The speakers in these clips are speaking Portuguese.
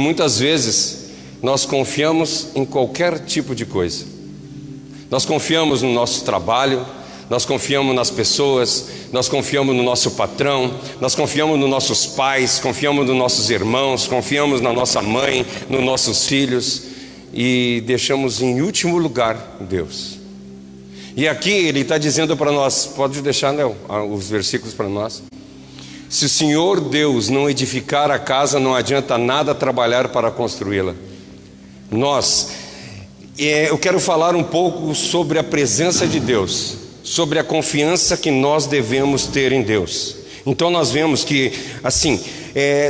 Muitas vezes nós confiamos em qualquer tipo de coisa. Nós confiamos no nosso trabalho, nós confiamos nas pessoas, nós confiamos no nosso patrão, nós confiamos nos nossos pais, confiamos nos nossos irmãos, confiamos na nossa mãe, nos nossos filhos e deixamos em último lugar Deus. E aqui ele está dizendo para nós, pode deixar, Léo, os versículos para nós. Se o Senhor Deus não edificar a casa, não adianta nada trabalhar para construí-la. Eu quero falar um pouco sobre a presença de Deus, sobre a confiança que nós devemos ter em Deus. Então nós vemos que, assim,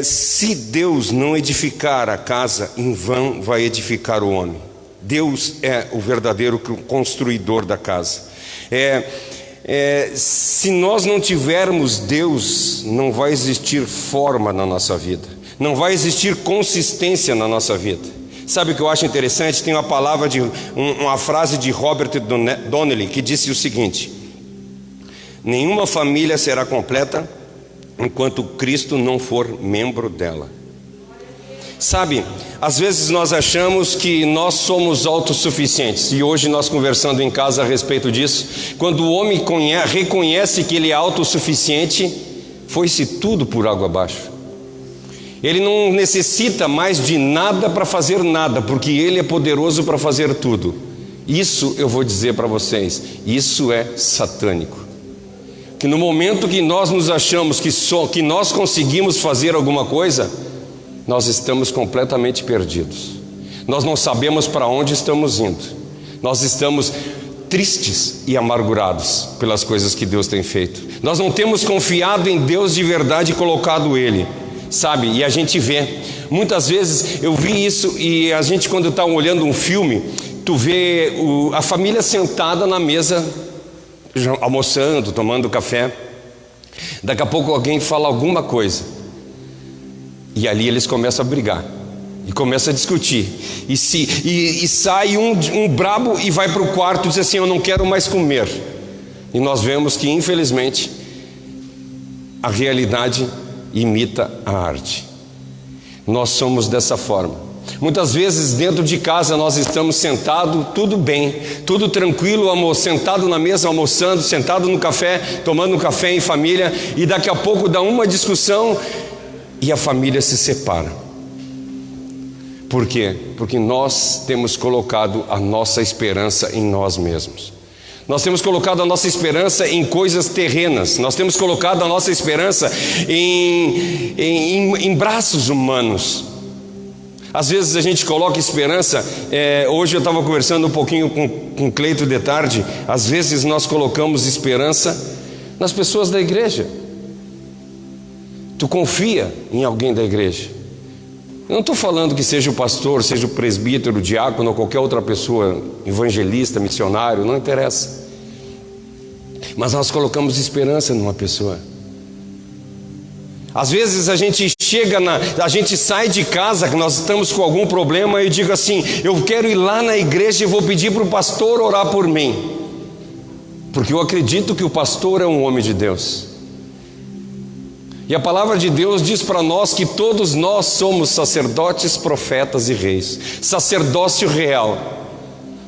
se Deus não edificar a casa, em vão vai edificar o homem. Deus é o verdadeiro construidor da casa. Se nós não tivermos Deus, não vai existir forma na nossa vida, não vai existir consistência na nossa vida. Sabe o que eu acho interessante? Tem uma frase de Robert Donnelly que disse o seguinte: nenhuma família será completa enquanto Cristo não for membro dela. Sabe, às vezes nós achamos que nós somos autossuficientes, e hoje nós conversando em casa a respeito disso, quando o homem reconhece que ele é autossuficiente, foi-se tudo por água abaixo. Ele não necessita mais de nada para fazer nada, porque ele é poderoso para fazer tudo. Isso eu vou dizer para vocês, isso é satânico. Que no momento que nós nos achamos que nós conseguimos fazer alguma coisa, nós estamos completamente perdidos. Nós não sabemos para onde estamos indo. Nós estamos tristes e amargurados pelas coisas que Deus tem feito. Nós não temos confiado em Deus de verdade e colocado Ele, sabe? E a gente vê, muitas vezes eu vi isso, e a gente, quando está olhando um filme, tu vê a família sentada na mesa, almoçando, tomando café. Daqui a pouco alguém fala alguma coisa, e ali eles começam a brigar, e começam a discutir, e sai um brabo e vai para o quarto e diz assim: eu não quero mais comer. E nós vemos que infelizmente a realidade imita a arte. Nós somos dessa forma. Muitas vezes dentro de casa nós estamos sentados, tudo bem, tudo tranquilo, sentado na mesa almoçando, sentado no café, tomando um café em família, e daqui a pouco dá uma discussão e a família se separa. Por quê? Porque nós temos colocado a nossa esperança em nós mesmos. Nós temos colocado a nossa esperança em coisas terrenas. Nós temos colocado a nossa esperança em braços humanos. Às vezes a gente coloca esperança, hoje eu estava conversando um pouquinho com o Cleito de tarde. Às vezes nós colocamos esperança nas pessoas da igreja. Tu confia em alguém da igreja. Eu não estou falando que seja o pastor, seja o presbítero, o diácono ou qualquer outra pessoa, evangelista, missionário, não interessa. Mas nós colocamos esperança numa pessoa. Às vezes a gente a gente sai de casa, que nós estamos com algum problema, e eu digo assim: eu quero ir lá na igreja e vou pedir para o pastor orar por mim, porque eu acredito que o pastor é um homem de Deus. E a palavra de Deus diz para nós que todos nós somos sacerdotes, profetas e reis. Sacerdócio real.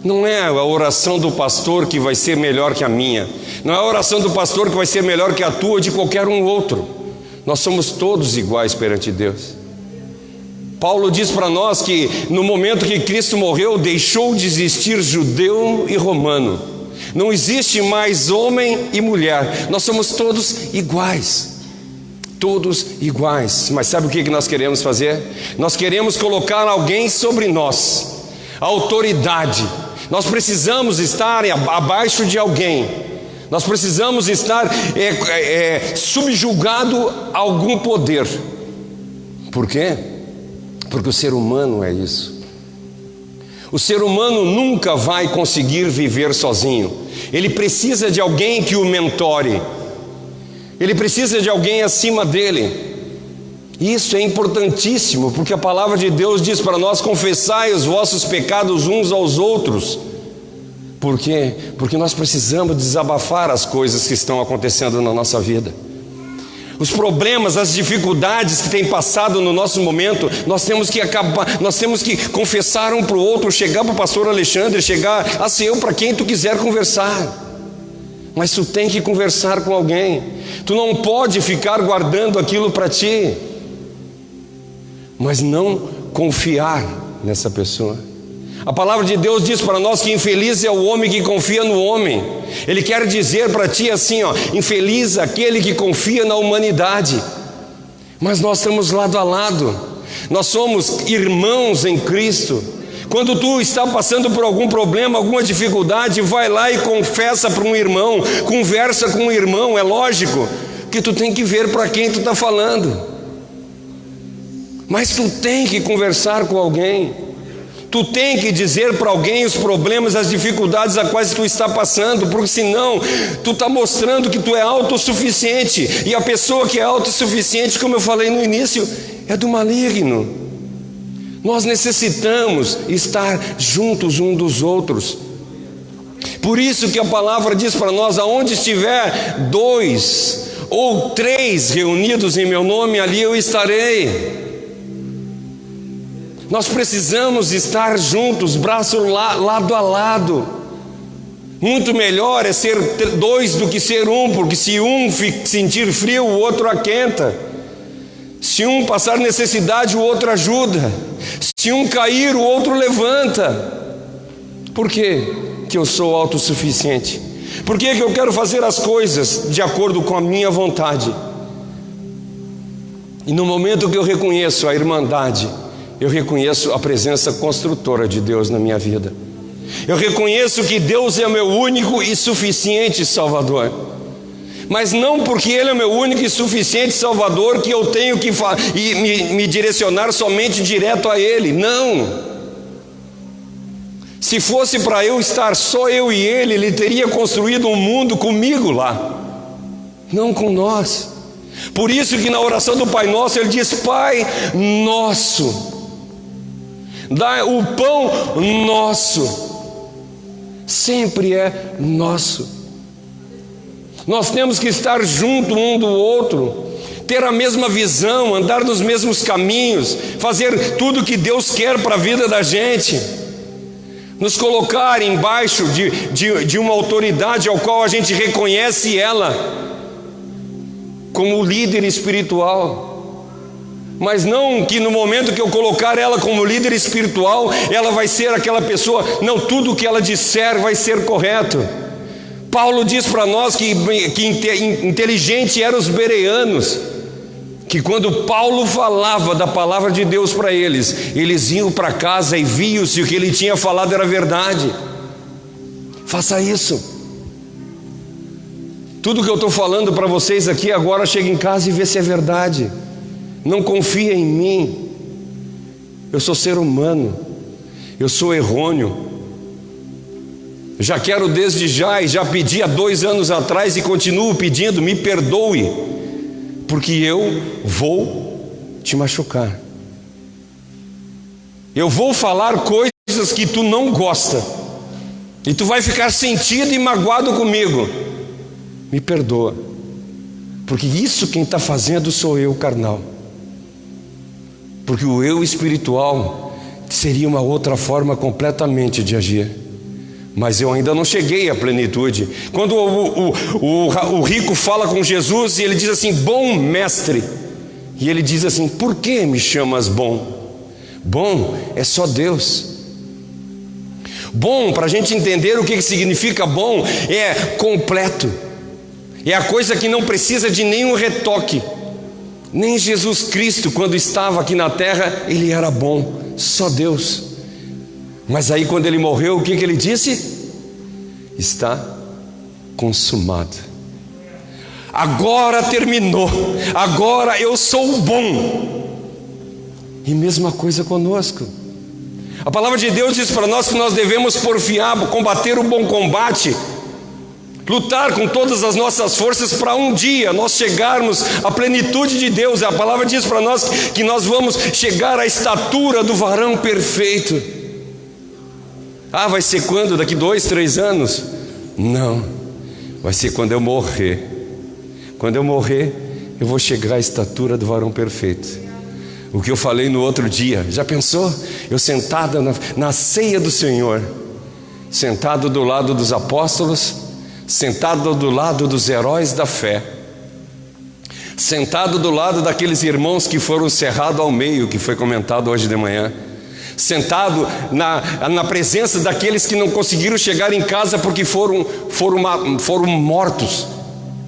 Não é a oração do pastor que vai ser melhor que a minha. Não é a oração do pastor que vai ser melhor que a tua ou de qualquer um outro. Nós somos todos iguais perante Deus. Paulo diz para nós que no momento que Cristo morreu, deixou de existir judeu e romano. Não existe mais homem e mulher. Nós somos todos iguais. Todos iguais. Mas sabe o que nós queremos fazer? Nós queremos colocar alguém sobre nós, a autoridade. Nós precisamos estar abaixo de alguém. Nós precisamos estar subjugado a algum poder. Por quê? Porque o ser humano é isso. O ser humano nunca vai conseguir viver sozinho. Ele precisa de alguém que o mentore. Ele precisa de alguém acima dele. Isso é importantíssimo, porque a palavra de Deus diz para nós: confessai os vossos pecados uns aos outros. Por quê? Porque nós precisamos desabafar as coisas que estão acontecendo na nossa vida. os problemas, as dificuldades que tem passado no nosso momento, nós temos que confessar um para o outro, chegar para o pastor Alexandre, chegar a ser eu para quem tu quiser conversar. Mas tu tem que conversar com alguém. Tu não pode ficar guardando aquilo para ti, mas não confiar nessa pessoa. A palavra de Deus diz para nós que infeliz é o homem que confia no homem. Ele quer dizer para ti assim, ó, infeliz aquele que confia na humanidade. Mas nós estamos lado a lado, nós somos irmãos em Cristo. Quando tu está passando por algum problema, alguma dificuldade, vai lá e confessa para um irmão, conversa com um irmão. É lógico que tu tem que ver para quem tu está falando, mas tu tem que conversar com alguém. Tu tem que dizer para alguém os problemas, as dificuldades a quais tu está passando, porque senão tu está mostrando que tu é autossuficiente, e a pessoa que é autossuficiente, como eu falei no início, é do maligno. Nós necessitamos estar juntos um dos outros. Por isso que a palavra diz para nós, aonde estiver 2 ou 3 reunidos em meu nome, ali eu estarei. Nós precisamos estar juntos, braço lado a lado. Muito melhor é ser 2 do que ser 1, porque se um sentir frio, o outro aquenta. Se um passar necessidade, o outro ajuda. Se um cair, o outro levanta. Por quê que eu sou autossuficiente? Por que eu quero fazer as coisas de acordo com a minha vontade? E no momento que eu reconheço a irmandade, eu reconheço a presença construtora de Deus na minha vida. Eu reconheço que Deus é o meu único e suficiente Salvador. Mas não porque Ele é o meu único e suficiente Salvador que eu tenho que me direcionar somente direto a Ele. Não. Se fosse para eu estar só eu e Ele, Ele teria construído um mundo comigo lá, não com nós. Por isso que na oração do Pai Nosso Ele diz: Pai nosso, dá o pão nosso. Sempre é nosso. Nós temos que estar junto um do outro, ter a mesma visão, andar nos mesmos caminhos, fazer tudo que Deus quer para a vida da gente, nos colocar embaixo de uma autoridade ao qual a gente reconhece ela como líder espiritual. Mas não que no momento que eu colocar ela como líder espiritual, ela vai ser aquela pessoa, não, tudo que ela disser vai ser correto. Paulo diz para nós que inteligente eram os bereanos, que quando Paulo falava da palavra de Deus para eles, eles iam para casa e viam se o que ele tinha falado era verdade. Faça isso. Tudo que eu estou falando para vocês aqui agora, chega em casa e vê se é verdade. Não confia em mim. Eu sou ser humano, eu sou errôneo. Já quero desde já, e já pedi há 2 anos atrás e continuo pedindo, me perdoe, porque eu vou te machucar. Eu vou falar coisas que tu não gosta, e tu vai ficar sentido e magoado comigo. Me perdoa, porque isso quem está fazendo sou eu, carnal. Porque o eu espiritual seria uma outra forma completamente de agir. Mas eu ainda não cheguei à plenitude. Quando o rico fala com Jesus e ele diz assim: bom mestre, e ele diz assim: por que me chamas bom? Bom é só Deus. Bom, para a gente entender o que significa bom, é completo, é a coisa que não precisa de nenhum retoque. Nem Jesus Cristo, quando estava aqui na terra, ele era bom, só Deus. Mas aí quando ele morreu, o que ele disse? Está consumado. Agora terminou, agora eu sou o bom. E mesma coisa conosco. A palavra de Deus diz para nós que nós devemos porfiar, combater o bom combate, lutar com todas as nossas forças para um dia nós chegarmos à plenitude de Deus. A palavra diz para nós que nós vamos chegar à estatura do varão perfeito. Ah, vai ser quando? Daqui 2, 3 anos? Não, vai ser quando eu morrer. Quando eu morrer, eu vou chegar à estatura do varão perfeito. O que eu falei no outro dia, já pensou? Eu sentado na ceia do Senhor, sentado do lado dos apóstolos, sentado do lado dos heróis da fé, sentado do lado daqueles irmãos que foram cerrados ao meio, que foi comentado hoje de manhã, sentado na presença daqueles que não conseguiram chegar em casa porque foram mortos,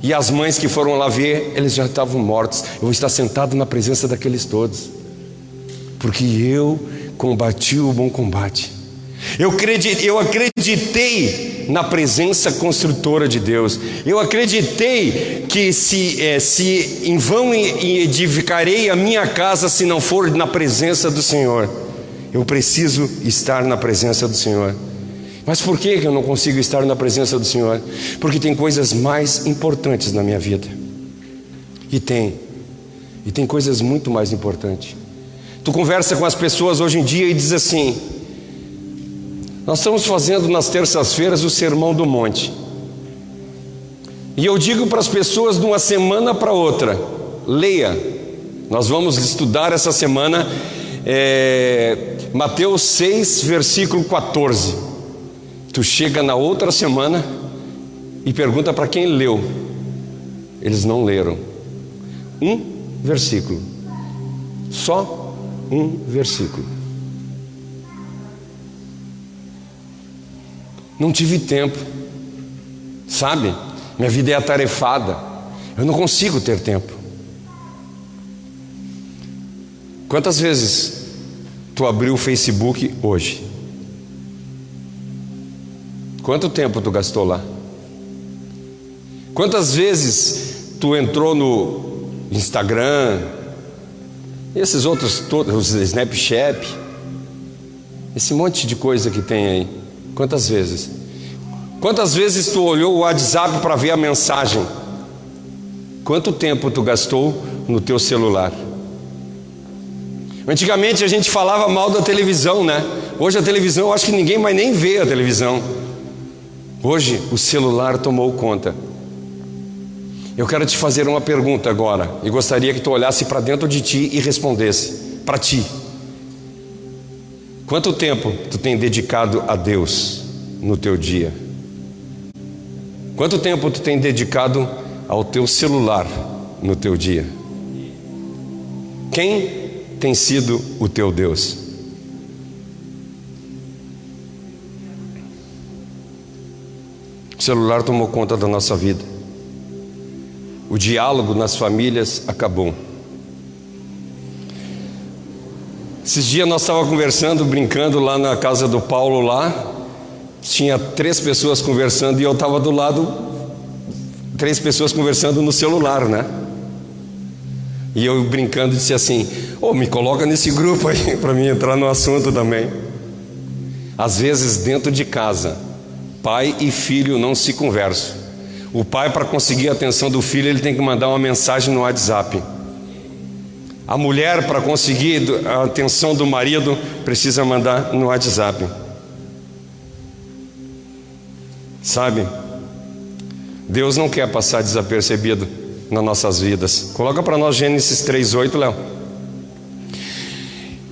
e as mães que foram lá ver, eles já estavam mortos. Eu vou estar sentado na presença daqueles todos, porque eu combati o bom combate. Eu acreditei na presença construtora de Deus. Eu acreditei que se em vão edificarei a minha casa se não for na presença do Senhor. Eu preciso estar na presença do Senhor. Mas por que eu não consigo estar na presença do Senhor? Porque tem coisas mais importantes na minha vida. E tem coisas muito mais importantes. Tu conversa com as pessoas hoje em dia e diz assim: nós estamos fazendo nas terças-feiras o Sermão do Monte. E eu digo para as pessoas de uma semana para outra: leia. Nós vamos estudar essa semana Mateus 6, versículo 14. Tu chega na outra semana e pergunta para quem leu. Eles não leram. Um versículo. Só um versículo. Não tive tempo. Sabe? Minha vida é atarefada. Eu não consigo ter tempo. Quantas vezes tu abriu o Facebook hoje? Quanto tempo tu gastou lá? Quantas vezes tu entrou no Instagram, esses outros todos, Snapchat, esse monte de coisa que tem aí? Quantas vezes? Quantas vezes tu olhou o WhatsApp para ver a mensagem? Quanto tempo tu gastou no teu celular? Antigamente a gente falava mal da televisão, né? Hoje a televisão, eu acho que ninguém mais nem vê a televisão. Hoje o celular tomou conta. Eu quero te fazer uma pergunta agora, e gostaria que tu olhasse para dentro de ti e respondesse para ti. Quanto tempo tu tem dedicado a Deus no teu dia? Quanto tempo tu tem dedicado ao teu celular no teu dia? Quem tem sido o teu Deus? O celular tomou conta da nossa vida. O diálogo nas famílias acabou. Esses dias nós estávamos conversando, brincando lá na casa do Paulo lá. Tinha 3 pessoas conversando e eu estava do lado, 3 pessoas conversando no celular, né? E eu brincando disse assim: me coloca nesse grupo aí para mim entrar no assunto também. Às vezes dentro de casa, pai e filho não se conversam. O pai, para conseguir a atenção do filho, ele tem que mandar uma mensagem no WhatsApp. A mulher, para conseguir a atenção do marido, precisa mandar no WhatsApp. Sabe? Deus não quer passar desapercebido nas nossas vidas. Coloca para nós Gênesis 3:8, Léo.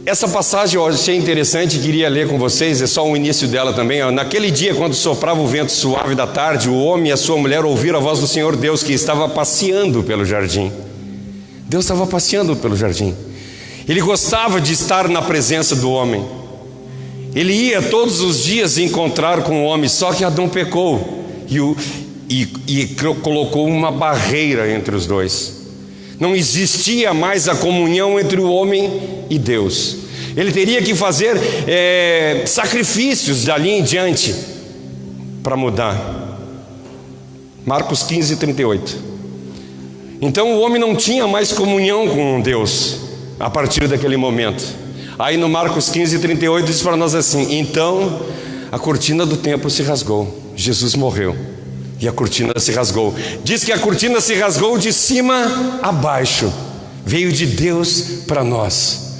Essa passagem eu achei interessante e queria ler com vocês, é só o início dela também. Naquele dia, quando soprava o vento suave da tarde, o homem e a sua mulher ouviram a voz do Senhor Deus, que estava passeando pelo jardim. Deus estava passeando pelo jardim. Ele gostava de estar na presença do homem. Ele ia todos os dias encontrar com o homem, só que Adão pecou e colocou uma barreira entre os dois. Não existia mais a comunhão entre o homem e Deus. Ele teria que fazer sacrifícios dali em diante para mudar. Marcos 15:38. Então o homem não tinha mais comunhão com Deus a partir daquele momento. Aí no Marcos 15:38 diz para nós assim: então a cortina do templo se rasgou, Jesus morreu e a cortina se rasgou. Diz que a cortina se rasgou de cima a baixo, veio de Deus para nós.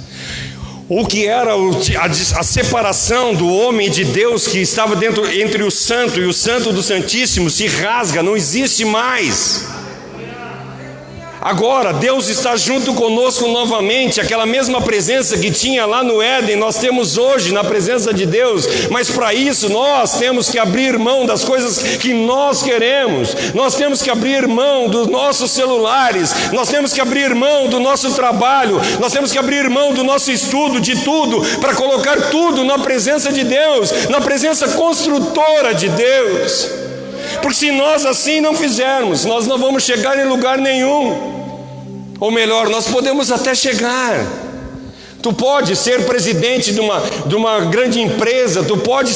O que era a separação do homem e de Deus, que estava entre o santo e o santo do santíssimo, se rasga, não existe mais. Agora, Deus está junto conosco novamente, aquela mesma presença que tinha lá no Éden, nós temos hoje na presença de Deus, mas para isso nós temos que abrir mão das coisas que nós queremos, nós temos que abrir mão dos nossos celulares, nós temos que abrir mão do nosso trabalho, nós temos que abrir mão do nosso estudo, de tudo, para colocar tudo na presença de Deus, na presença construtora de Deus. Porque se nós assim não fizermos, nós não vamos chegar em lugar nenhum. Ou melhor, nós podemos até chegar. Tu pode ser presidente de uma grande empresa, tu pode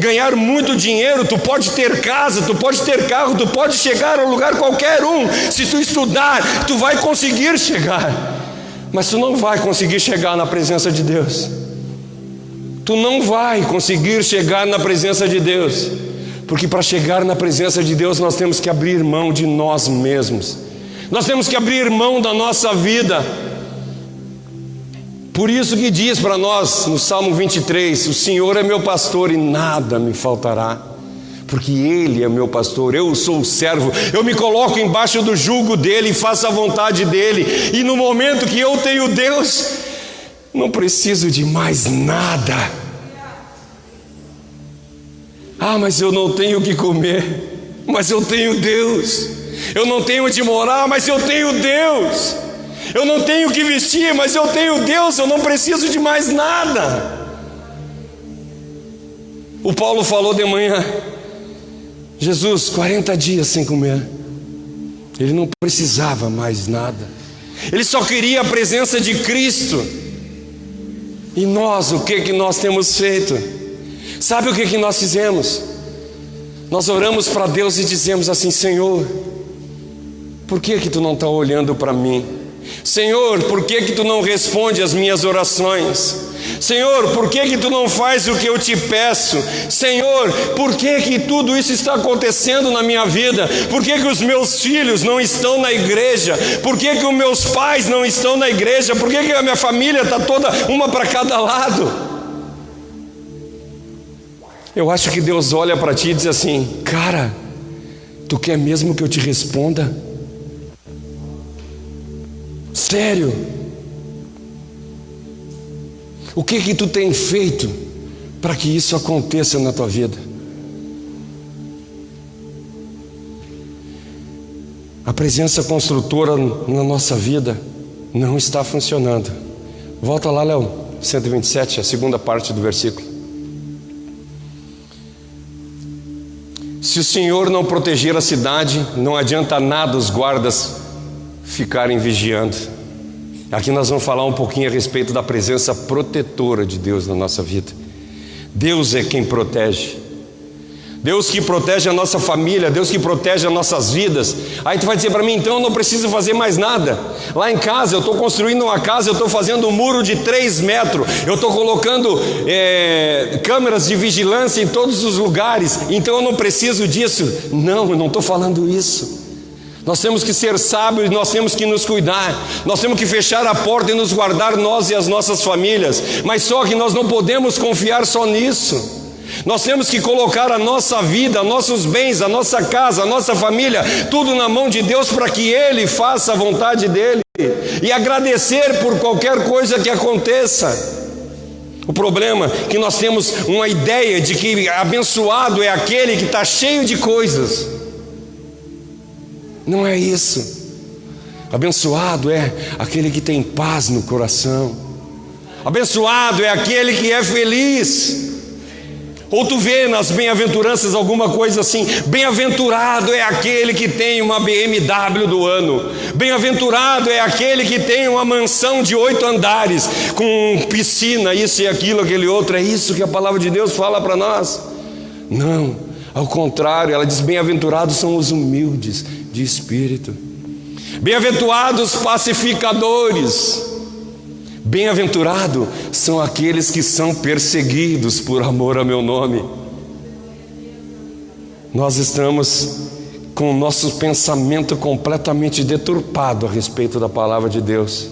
ganhar muito dinheiro, tu pode ter casa, tu pode ter carro, tu pode chegar a um lugar qualquer um. Se tu estudar, tu vai conseguir chegar. Mas tu não vai conseguir chegar na presença de Deus. Tu não vai conseguir chegar na presença de Deus. Porque para chegar na presença de Deus nós temos que abrir mão de nós mesmos. Nós temos que abrir mão da nossa vida. Por isso que diz para nós no Salmo 23, o Senhor é meu pastor e nada me faltará. Porque Ele é meu pastor, eu sou o servo, eu me coloco embaixo do jugo dEle e faço a vontade dEle. E no momento que eu tenho Deus, não preciso de mais nada. Ah, mas eu não tenho o que comer, mas eu tenho Deus. Eu não tenho onde morar, mas eu tenho Deus. Eu não tenho o que vestir, mas eu tenho Deus. Eu não preciso de mais nada. O Paulo falou de manhã, Jesus, 40 dias sem comer. Ele não precisava mais nada. Ele só queria a presença de Cristo. E nós, o que nós temos feito? Sabe o que nós fizemos? Nós oramos para Deus e dizemos assim: Senhor, por que tu não está olhando para mim? Senhor, por que tu não responde às minhas orações? Senhor, por que tu não faz o que eu te peço? Senhor, por que tudo isso está acontecendo na minha vida? Por que os meus filhos não estão na igreja? Por que os meus pais não estão na igreja? Por que a minha família está toda uma para cada lado? Eu acho que Deus olha para ti e diz assim: cara, tu quer mesmo que eu te responda? Sério? O que tu tem feito para que isso aconteça na tua vida? A presença construtora na nossa vida não está funcionando. Volta lá, Léo, 127, a segunda parte do versículo. Se o Senhor não proteger a cidade, não adianta nada os guardas ficarem vigiando. Aqui nós vamos falar um pouquinho a respeito da presença protetora de Deus na nossa vida. Deus é quem protege. Deus que protege a nossa família, Deus que protege as nossas vidas. Aí tu vai dizer para mim, então eu não preciso fazer mais nada. Lá em casa, eu estou construindo uma casa, eu estou fazendo um muro de 3 metros, eu estou colocando câmeras de vigilância em todos os lugares, então eu não preciso disso. Não, eu não estou falando isso. Nós temos que ser sábios, nós temos que nos cuidar, nós temos que fechar a porta e nos guardar, nós e as nossas famílias. Mas só que nós não podemos confiar só nisso. Nós temos que colocar a nossa vida, nossos bens, a nossa casa, a nossa família, tudo na mão de Deus para que Ele faça a vontade dEle e agradecer por qualquer coisa que aconteça. O problema é que nós temos uma ideia de que abençoado é aquele que está cheio de coisas. Não é isso. Abençoado é aquele que tem paz no coração. Abençoado é aquele que é feliz. Ou tu vê nas bem-aventuranças alguma coisa assim: bem-aventurado é aquele que tem uma BMW do ano, bem-aventurado é aquele que tem uma mansão de 8 andares, com piscina, isso e aquilo, aquele outro. É isso que a palavra de Deus fala para nós? Não, ao contrário, ela diz: bem-aventurados são os humildes de espírito, bem-aventurados pacificadores, bem-aventurados são aqueles que são perseguidos por amor ao meu nome. Nós estamos com o nosso pensamento completamente deturpado a respeito da palavra de Deus.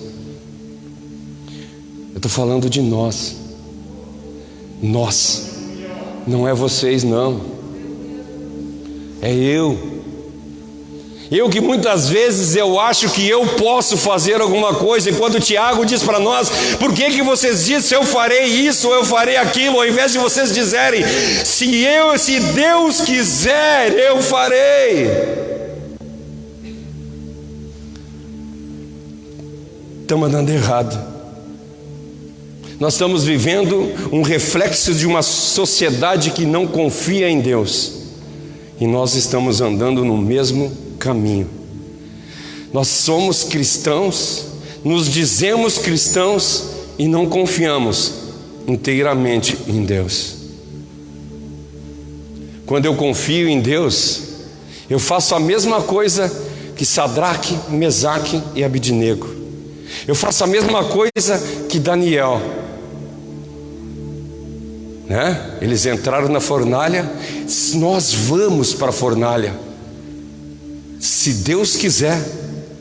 Eu estou falando de nós. Nós. Não é vocês não. É eu. Eu que muitas vezes eu acho que eu posso fazer alguma coisa, enquanto Tiago diz para nós: por que vocês dizem eu farei isso ou eu farei aquilo, ao invés de vocês dizerem se Deus quiser eu farei. Estamos andando errado. Nós estamos vivendo um reflexo de uma sociedade que não confia em Deus, e nós estamos andando no mesmo caminho. Nós somos cristãos, nos dizemos cristãos e não confiamos inteiramente em Deus. Quando eu confio em Deus, eu faço a mesma coisa que Sadraque, Mesaque e Abidnego. Eu faço a mesma coisa que Daniel, né? Eles entraram na fornalha. Nós vamos para a fornalha. Se Deus quiser,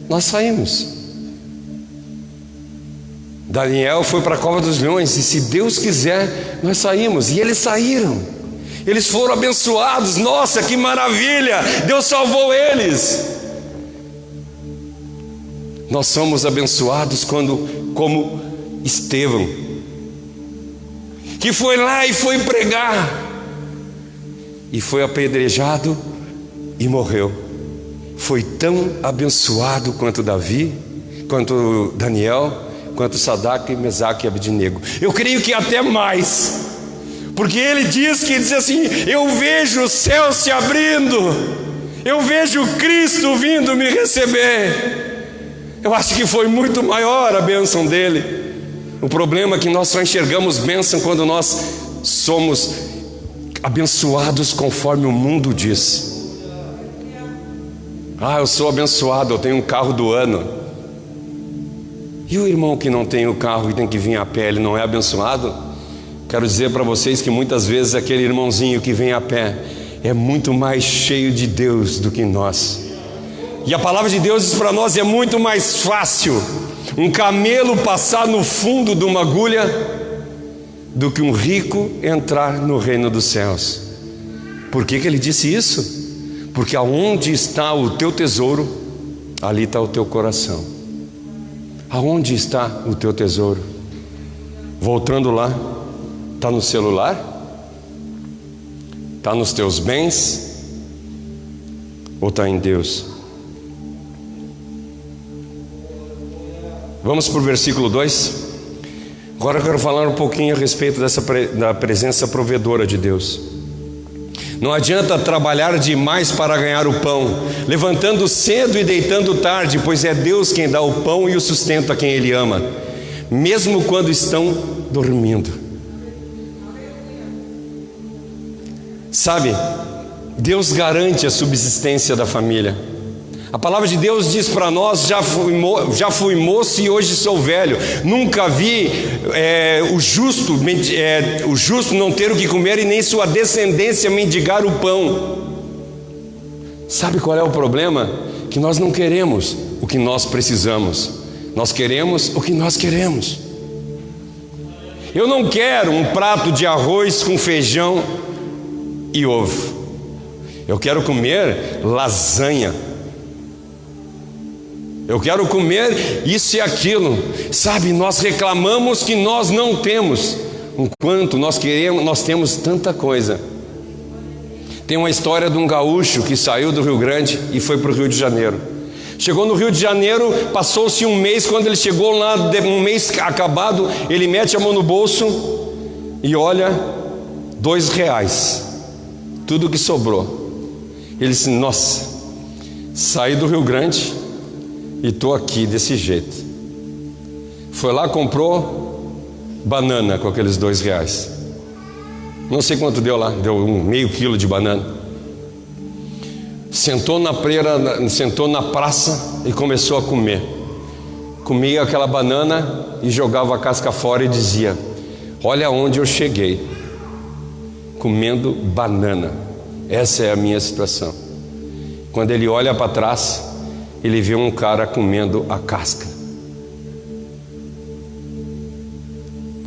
nós saímos. Daniel foi para a cova dos leões, e se Deus quiser, nós saímos. E eles saíram. Eles foram abençoados. Nossa, que maravilha! Deus salvou eles. Nós somos abençoados como Estevão, que foi lá e foi pregar, e foi apedrejado e morreu. Foi tão abençoado quanto Davi, quanto Daniel, quanto Sadraque, Mesaque e Abidnego. Eu creio que até mais, porque ele diz assim: eu vejo o céu se abrindo, eu vejo Cristo vindo me receber. Eu acho que foi muito maior a bênção dele. O problema é que nós só enxergamos bênção quando nós somos abençoados conforme o mundo diz. Eu sou abençoado, eu tenho um carro do ano. E o irmão que não tem o carro e tem que vir a pé, ele não é abençoado? Quero dizer para vocês que muitas vezes aquele irmãozinho que vem a pé é muito mais cheio de Deus do que nós. E a palavra de Deus diz para nós: é muito mais fácil um camelo passar no fundo de uma agulha do que um rico entrar no reino dos céus. Por que ele disse isso? Porque aonde está o teu tesouro, ali está o teu coração. Aonde está o teu tesouro? Voltando lá, está no celular? Está nos teus bens? Ou está em Deus? Vamos para o versículo 2. Agora eu quero falar um pouquinho a respeito da presença provedora de Deus. Não adianta trabalhar demais para ganhar o pão, levantando cedo e deitando tarde, pois é Deus quem dá o pão e o sustento a quem Ele ama, mesmo quando estão dormindo. Sabe, Deus garante a subsistência da família. A palavra de Deus diz para nós: já fui moço e hoje sou velho. Nunca vi o justo não ter o que comer, e nem sua descendência mendigar o pão. Sabe qual é o problema? Que nós não queremos o que nós precisamos, nós queremos o que nós queremos. Eu não quero um prato de arroz com feijão e ovo. Eu quero comer lasanha. Eu quero comer isso e aquilo. Sabe, nós reclamamos que nós não temos, enquanto nós temos tanta coisa. Tem uma história de um gaúcho que saiu do Rio Grande e foi para o Rio de Janeiro. Chegou no Rio de Janeiro, passou-se um mês. Quando ele chegou lá, um mês acabado, ele mete a mão no bolso e olha, R$2, tudo que sobrou. Ele disse: nossa, saí do Rio Grande e estou aqui desse jeito. Foi lá, comprou banana com aqueles R$2. Não sei quanto deu lá, deu meio quilo de banana. Sentou na praça e começou a comer. Comia aquela banana e jogava a casca fora e dizia: olha onde eu cheguei, comendo banana. Essa é a minha situação. Quando ele olha para trás, ele vê um cara comendo a casca.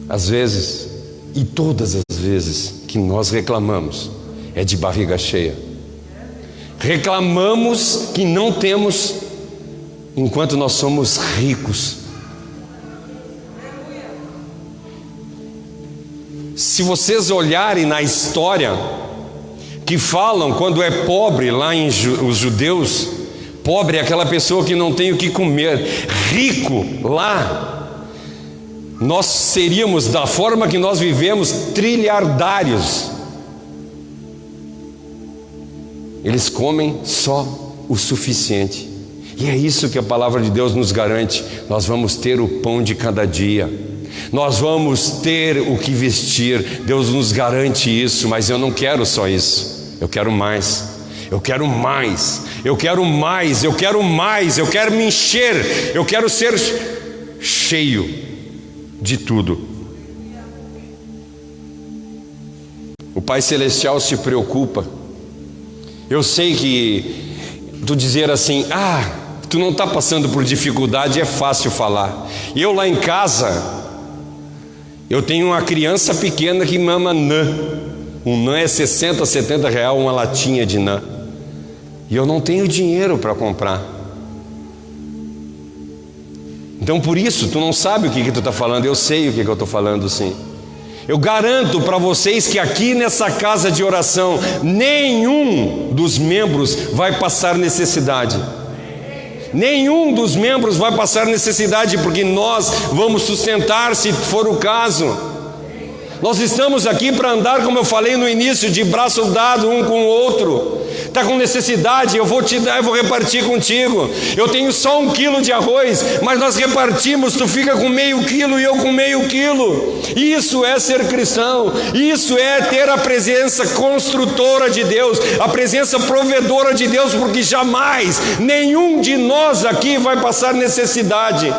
Às vezes, e todas as vezes que nós reclamamos, é de barriga cheia. Reclamamos que não temos, enquanto nós somos ricos. Se vocês olharem na história, que falam quando é pobre lá em os judeus, pobre é aquela pessoa que não tem o que comer. Rico lá, nós seríamos, da forma que nós vivemos, trilhardários. Eles comem só o suficiente. E é isso que a palavra de Deus nos garante. Nós vamos ter o pão de cada dia. Nós vamos ter o que vestir. Deus nos garante isso, mas eu não quero só isso. Eu quero mais. Eu quero mais. Eu quero mais. Eu quero mais. Eu quero me encher. Eu quero ser cheio de tudo. O Pai Celestial se preocupa. Eu sei que tu dizer assim, tu não está passando por dificuldade, é fácil falar. E eu lá em casa, eu tenho uma criança pequena que mama nã. Um nã é 60, 70 reais uma latinha de nã. E eu não tenho dinheiro para comprar. Então por isso, tu não sabe o que tu está falando. Eu sei o que eu estou falando, sim. Eu garanto para vocês que aqui nessa casa de oração, nenhum dos membros vai passar necessidade. Nenhum dos membros vai passar necessidade, porque nós vamos sustentar, se for o caso. Nós estamos aqui para andar, como eu falei no início, de braço dado um com o outro. Está com necessidade, eu vou te dar, eu vou repartir contigo. Eu tenho só 1 quilo de arroz, mas nós repartimos, tu fica com meio quilo e eu com meio quilo. Isso é ser cristão, isso é ter a presença construtora de Deus, a presença provedora de Deus, porque jamais nenhum de nós aqui vai passar necessidade.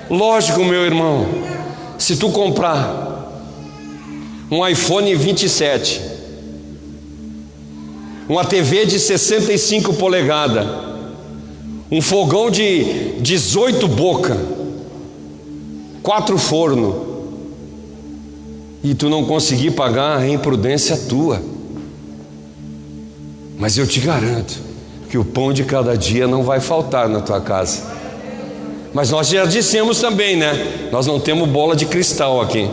Lógico, meu irmão, se tu comprar um iPhone 27, uma TV de 65 polegadas, um fogão de 18 bocas, 4 fornos, e tu não conseguir pagar, é imprudência tua. Mas eu te garanto que o pão de cada dia não vai faltar na tua casa. Mas nós já dissemos também, né? Nós não temos bola de cristal aqui.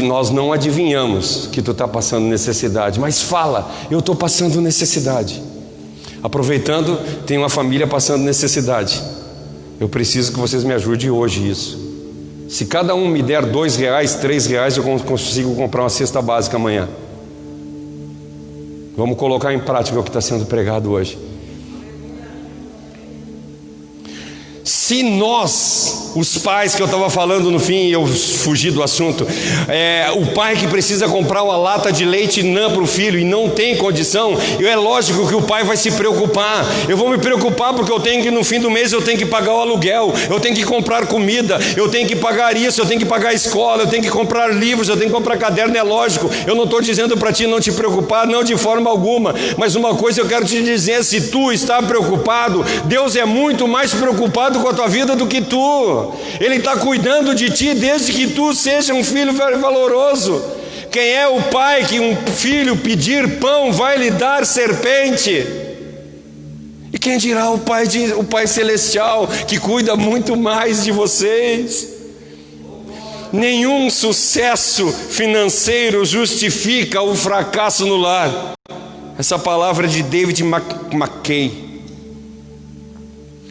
Nós não adivinhamos que tu está passando necessidade, mas fala, eu estou passando necessidade. Aproveitando, tem uma família passando necessidade. Eu preciso que vocês me ajudem hoje isso. Se cada um me der R$2, R$3, eu consigo comprar uma cesta básica amanhã. Vamos colocar em prática o que está sendo pregado hoje. Se nós, os pais que eu estava falando no fim, eu fugi do assunto, o pai que precisa comprar uma lata de leite Nã para o filho e não tem condição, é lógico que o pai vai se preocupar. Eu vou me preocupar porque eu tenho que, no fim do mês, eu tenho que pagar o aluguel, eu tenho que comprar comida, eu tenho que pagar isso, eu tenho que pagar a escola, eu tenho que comprar livros, eu tenho que comprar caderno. É lógico, eu não estou dizendo para ti não te preocupar, não, de forma alguma, mas uma coisa eu quero te dizer: se tu está preocupado, Deus é muito mais preocupado com a tua vida do que tu. Ele está cuidando de ti desde que tu seja um filho valoroso. Quem é o pai que um filho pedir pão vai lhe dar serpente? E quem dirá o Pai Celestial, que cuida muito mais de vocês? Nenhum sucesso financeiro justifica o fracasso no lar. Essa palavra é de David McKay.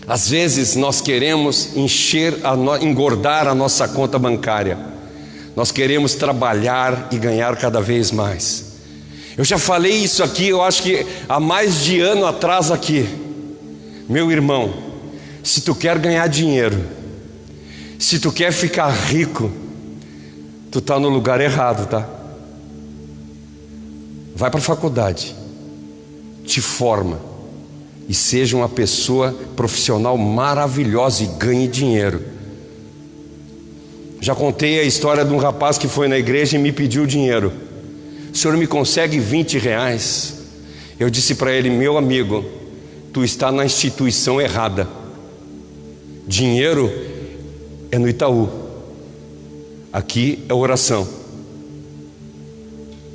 Às vezes nós queremos engordar a nossa conta bancária. Nós queremos trabalhar e ganhar cada vez mais. Eu já falei isso aqui, eu acho que há mais de ano atrás aqui. Meu irmão, se tu quer ganhar dinheiro, se tu quer ficar rico, tu está no lugar errado, tá? Vai para a faculdade, te forma e seja uma pessoa profissional maravilhosa e ganhe dinheiro. Já contei a história de um rapaz que foi na igreja e me pediu dinheiro. O senhor me consegue R$20? Eu disse para ele: meu amigo, tu está na instituição errada. Dinheiro é no Itaú. Aqui é oração.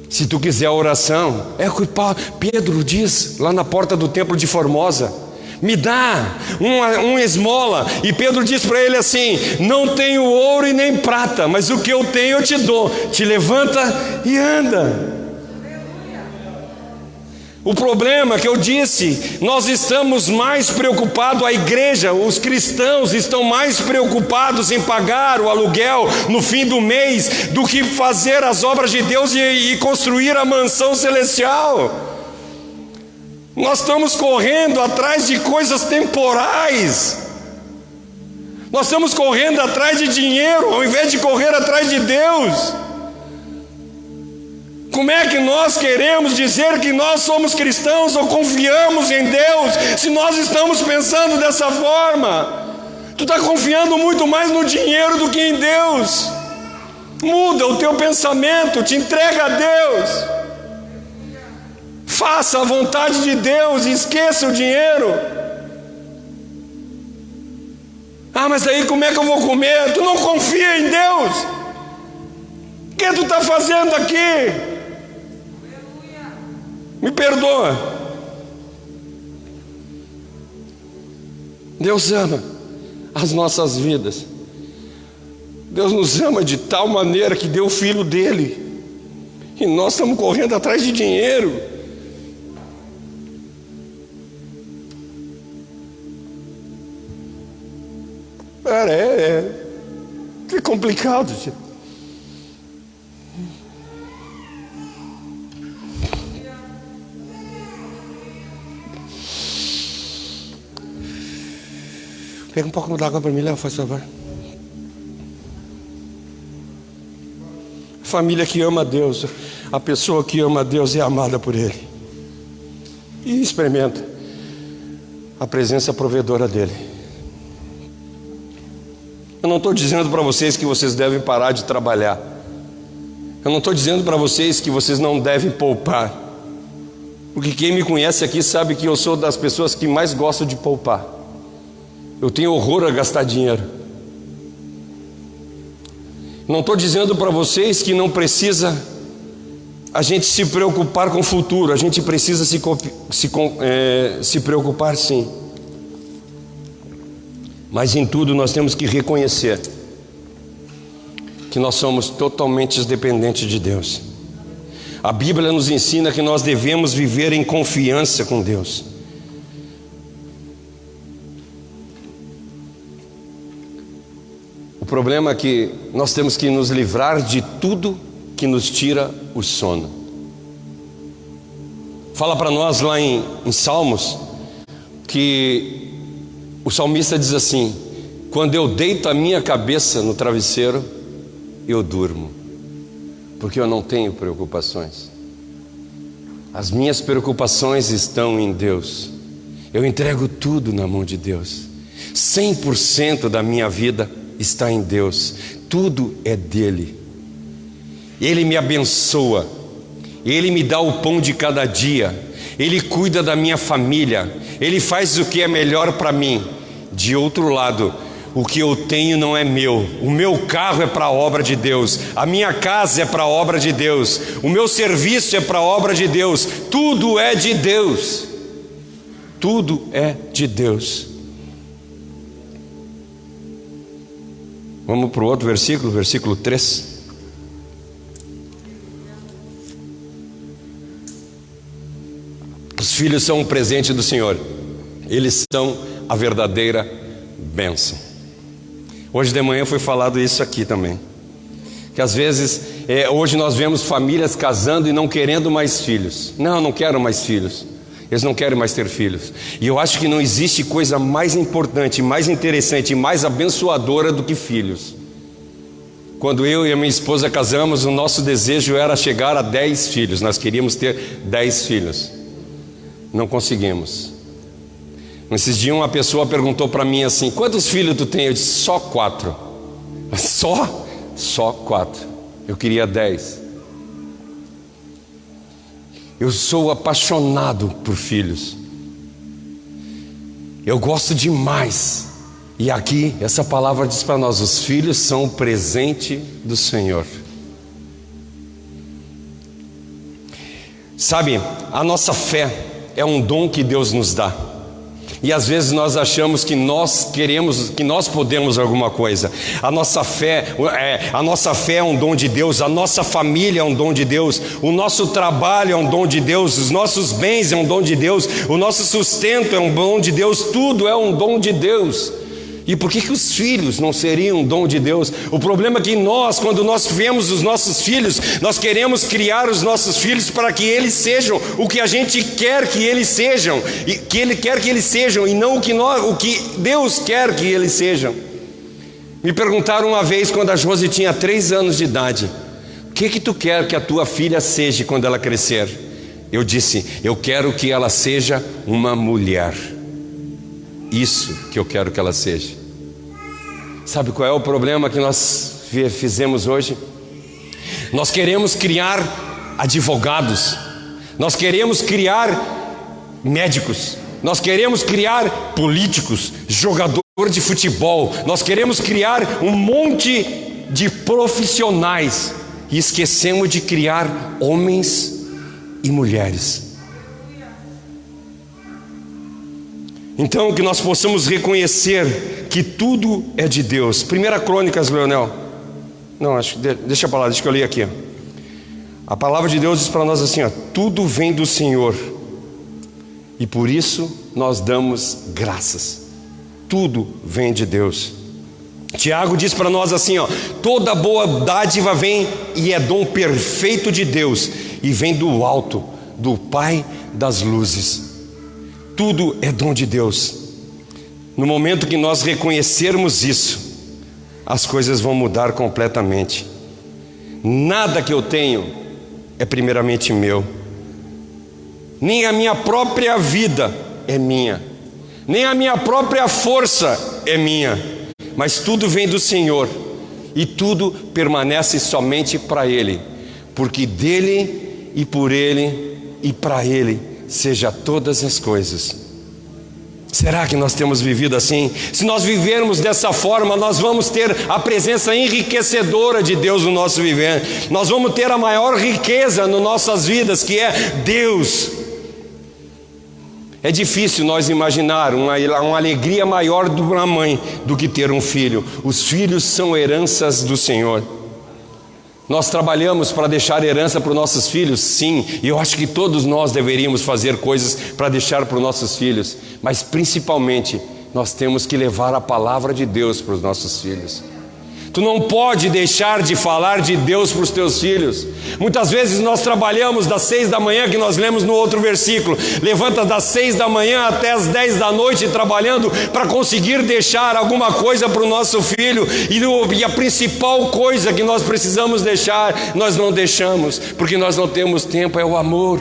Se tu quiser a oração, é o que Pedro diz lá na porta do templo de Formosa: me dá uma esmola. E Pedro diz para ele assim: não tenho ouro e nem prata, mas o que eu tenho eu te dou. Te levanta e anda. O problema é que eu disse, nós estamos mais preocupados, a igreja, os cristãos estão mais preocupados em pagar o aluguel no fim do mês do que fazer as obras de Deus e construir a mansão celestial. Nós estamos correndo atrás de coisas temporais. Nós estamos correndo atrás de dinheiro ao invés de correr atrás de Deus. Como é que nós queremos dizer que nós somos cristãos ou confiamos em Deus se nós estamos pensando dessa forma? Tu está confiando muito mais no dinheiro do que em Deus. Muda o teu pensamento, te entrega a Deus. Faça a vontade de Deus e esqueça o dinheiro. Ah, mas aí como é que eu vou comer? Tu não confia em Deus. O que tu está fazendo aqui? Me perdoa. Deus ama as nossas vidas. Deus nos ama de tal maneira que deu o Filho dele. E nós estamos correndo atrás de dinheiro. Cara, é complicado, gente. Pega um pouco d'água para mim, Léo, faz favor. A família que ama a Deus, a pessoa que ama a Deus é amada por Ele. E experimenta a presença provedora dEle. Eu não estou dizendo para vocês que vocês devem parar de trabalhar. Eu não estou dizendo para vocês que vocês não devem poupar. Porque quem me conhece aqui sabe que eu sou das pessoas que mais gostam de poupar. Eu tenho horror a gastar dinheiro. Não estou dizendo para vocês que não precisa a gente se preocupar com o futuro. A gente precisa se preocupar sim. Mas em tudo nós temos que reconhecer que nós somos totalmente dependentes de Deus. A Bíblia nos ensina que nós devemos viver em confiança com Deus. O problema é que nós temos que nos livrar de tudo que nos tira o sono. Fala para nós lá em Salmos que o salmista diz assim: quando eu deito a minha cabeça no travesseiro, eu durmo, porque eu não tenho preocupações. As minhas preocupações estão em Deus. Eu entrego tudo na mão de Deus. 100% da minha vida está em Deus. Tudo é dele. Ele me abençoa. Ele me dá o pão de cada dia. Ele cuida da minha família. Ele faz o que é melhor para mim. De outro lado, o que eu tenho não é meu. O meu carro é para a obra de Deus. A minha casa é para a obra de Deus. O meu serviço é para a obra de Deus. Tudo é de Deus. Tudo é de Deus. Vamos para o outro versículo, versículo 3. Os filhos são um presente do Senhor. Eles são a verdadeira bênção. Hoje de manhã foi falado isso aqui também. Que às vezes, hoje nós vemos famílias casando e não querendo mais filhos. Não quero mais filhos. Eles não querem mais ter filhos. E eu acho que não existe coisa mais importante, mais interessante e mais abençoadora do que filhos. Quando eu e a minha esposa casamos, o nosso desejo era chegar a 10 filhos. Nós queríamos ter 10 filhos. Não conseguimos. Nesses dias uma pessoa perguntou para mim assim: quantos filhos tu tem? Eu disse: só 4. Só 4. Eu queria 10. Eu sou apaixonado por filhos. Eu gosto demais. E aqui essa palavra diz para nós: os filhos são o presente do Senhor. Sabe, a nossa fé é um dom que Deus nos dá. E às vezes nós achamos que nós queremos, que nós podemos alguma coisa. A nossa fé é um dom de Deus, a nossa família é um dom de Deus, o nosso trabalho é um dom de Deus, os nossos bens é um dom de Deus, o nosso sustento é um dom de Deus, tudo é um dom de Deus. E por que os filhos não seriam um dom de Deus? O problema é que nós, quando nós vemos os nossos filhos, nós queremos criar os nossos filhos para que eles sejam o que a gente quer que eles sejam, e que Ele quer que eles sejam, e não o que Deus quer que eles sejam. Me perguntaram uma vez, quando a Josi tinha 3 anos de idade: o que tu quer que a tua filha seja quando ela crescer? Eu disse: eu quero que ela seja uma mulher. Isso que eu quero que ela seja. Sabe qual é o problema que nós fizemos hoje? Nós queremos criar advogados, nós queremos criar médicos, nós queremos criar políticos, jogador de futebol, nós queremos criar um monte de profissionais e esquecemos de criar homens e mulheres. Então, que nós possamos reconhecer que tudo é de Deus. 1 Crônicas, Leonel. Não, deixa pra lá, deixa que eu leio aqui. A palavra de Deus diz para nós assim, ó: tudo vem do Senhor, e por isso nós damos graças. Tudo vem de Deus. Tiago diz para nós assim, ó: toda boa dádiva vem e é dom perfeito de Deus, e vem do alto, do Pai das luzes. Tudo é dom de Deus. No momento que nós reconhecermos isso, as coisas vão mudar completamente. Nada que eu tenho é primeiramente meu, nem a minha própria vida é minha, nem a minha própria força é minha, mas tudo vem do Senhor, e tudo permanece somente para Ele, porque dele e por Ele e para Ele seja todas as coisas. Será que nós temos vivido assim? Se nós vivermos dessa forma, nós vamos ter a presença enriquecedora de Deus no nosso viver. Nós vamos ter a maior riqueza nas nossas vidas, que é Deus. É difícil nós imaginar uma alegria maior de uma mãe do que ter um filho. Os filhos são heranças do Senhor. Nós trabalhamos para deixar herança para os nossos filhos? Sim, e eu acho que todos nós deveríamos fazer coisas para deixar para os nossos filhos, mas principalmente nós temos que levar a palavra de Deus para os nossos filhos. Tu não pode deixar de falar de Deus para os teus filhos. Muitas vezes nós trabalhamos das 6 da manhã, que nós lemos no outro versículo, levanta das 6 da manhã até as 10 da noite trabalhando para conseguir deixar alguma coisa para o nosso filho, e a principal coisa que nós precisamos deixar, nós não deixamos, porque nós não temos tempo, é o amor.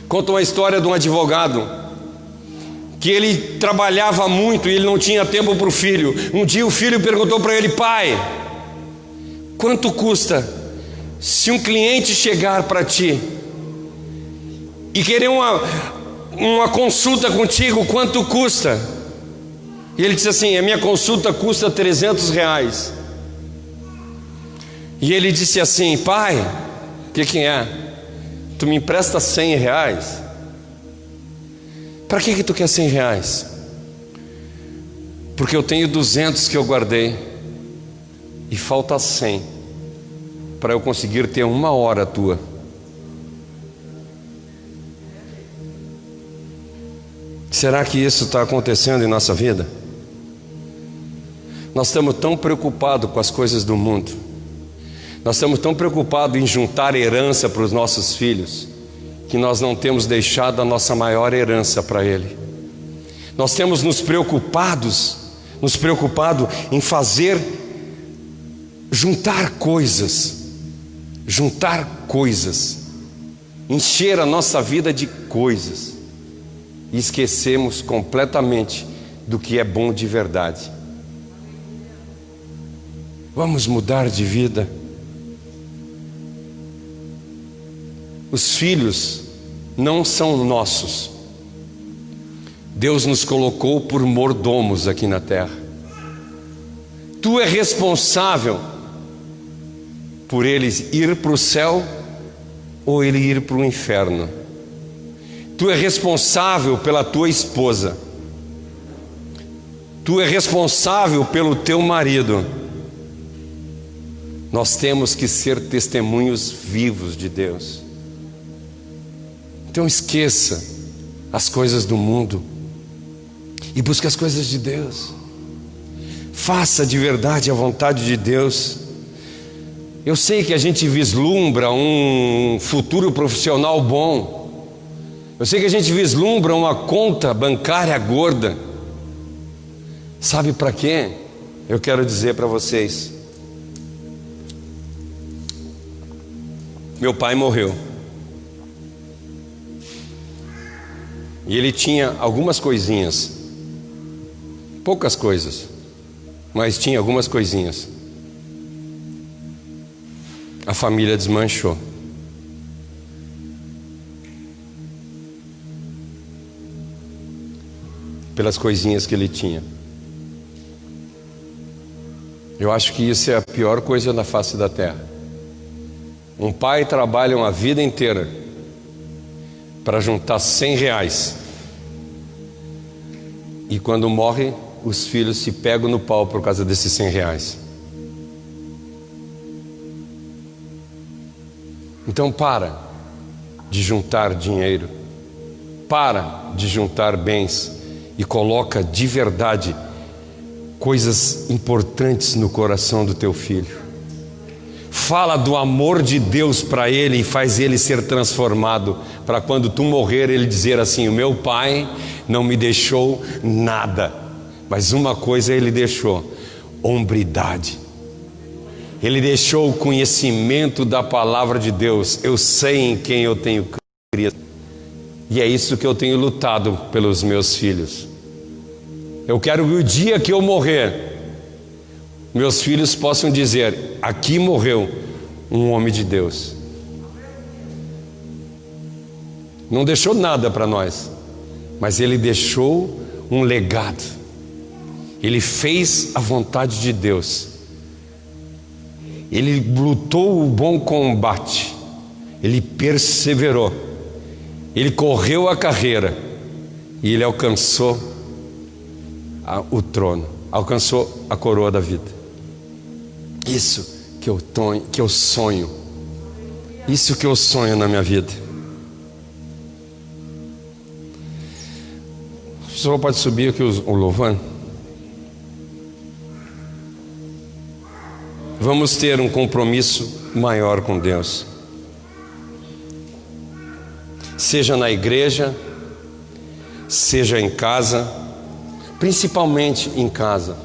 Conta uma história de um advogado que ele trabalhava muito e ele não tinha tempo para o filho. Um dia o filho perguntou para ele: pai, quanto custa se um cliente chegar para ti e querer uma consulta contigo, quanto custa? E ele disse assim: a minha consulta custa R$300. E ele disse assim: pai, o que é? Tu me empresta R$100? Para que tu quer R$100? Porque eu tenho 200 que eu guardei e falta 100 para eu conseguir ter 1 hora tua. Será que isso está acontecendo em nossa vida? Nós estamos tão preocupados com as coisas do mundo, nós estamos tão preocupados em juntar herança para os nossos filhos, que nós não temos deixado a nossa maior herança para Ele. Nós temos nos preocupado em juntar coisas, encher a nossa vida de coisas, e esquecemos completamente do que é bom de verdade. Vamos mudar de vida. Os filhos não são nossos. Deus nos colocou por mordomos aqui na terra. Tu é responsável por eles ir para o céu ou ele ir para o inferno. Tu é responsável pela tua esposa. Tu é responsável pelo teu marido. Nós temos que ser testemunhos vivos de Deus. Então esqueça as coisas do mundo e busque as coisas de Deus. Faça de verdade a vontade de Deus. Eu sei que a gente vislumbra um futuro profissional bom. Eu sei que a gente vislumbra uma conta bancária gorda. Sabe para quê? Eu quero dizer para vocês. Meu pai morreu. E ele tinha algumas coisinhas. Poucas coisas, mas tinha algumas coisinhas. A família desmanchou. Pelas coisinhas que ele tinha. Eu acho que isso é a pior coisa na face da terra. Um pai trabalha uma vida inteira para juntar R$100. E quando morre, os filhos se pegam no pau por causa desses R$100. Então para de juntar dinheiro. Para de juntar bens. E coloca de verdade coisas importantes no coração do teu filho. Fala do amor de Deus para ele e faz ele ser transformado, para quando tu morrer ele dizer assim: o meu pai não me deixou nada, mas uma coisa ele deixou: hombridade. Ele deixou o conhecimento da palavra de Deus. Eu sei em quem eu tenho criado, e é isso que eu tenho lutado pelos meus filhos. Eu quero que o dia que eu morrer, meus filhos possam dizer: aqui morreu um homem de Deus. Não deixou nada para nós, mas ele deixou um legado. Ele fez a vontade de Deus. Ele lutou o bom combate. Ele perseverou. Ele correu a carreira e ele alcançou o trono, alcançou a coroa da vida. Isso que eu sonho. Isso que eu sonho na minha vida. O senhor pode subir aqui o louvor? Vamos ter um compromisso maior com Deus. Seja na igreja, seja em casa, principalmente em casa.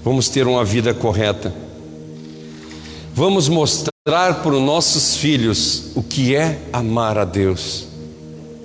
Vamos ter uma vida correta. Vamos mostrar para os nossos filhos o que é amar a Deus.